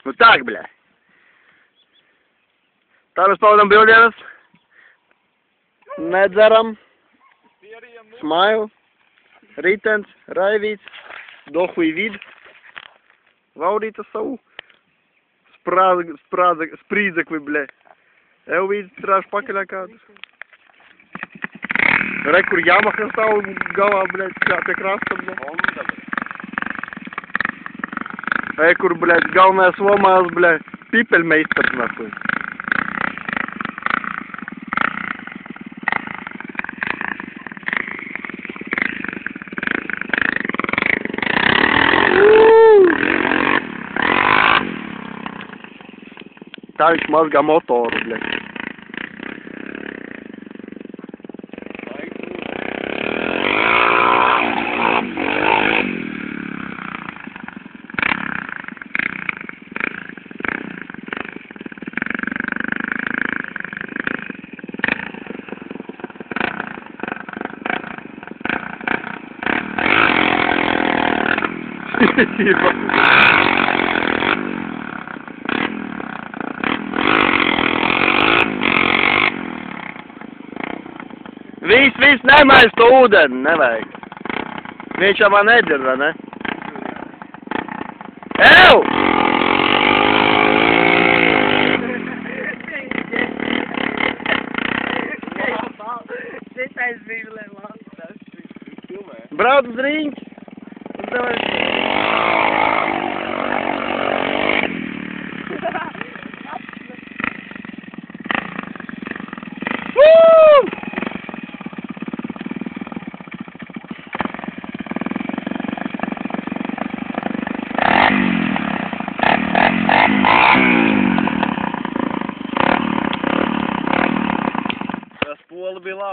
Nu tak, bļa. Tā mēs pavadam bildienas. Nedzeram. Smailu. Ritens, Raivīts. Dohuj vid. Vaurīta savu. Sprīdzekli, bļa. Euvīds trāš pakaļā kādu. Re, kur Yamaha stāv galā, bļa, pie krasta, bļa. Re, kur, bļa, galvenais lomās, bļa, pipeļmeistars, nahuj. Tā viņš mazgā motoru, bļa. Viss, nemēs to ūdeni, nevajag. Viņš jau man nedzird, vai ne? Ew! Šitais bija, lai labs. Brauc uz riņķi. Tas poli bija labi.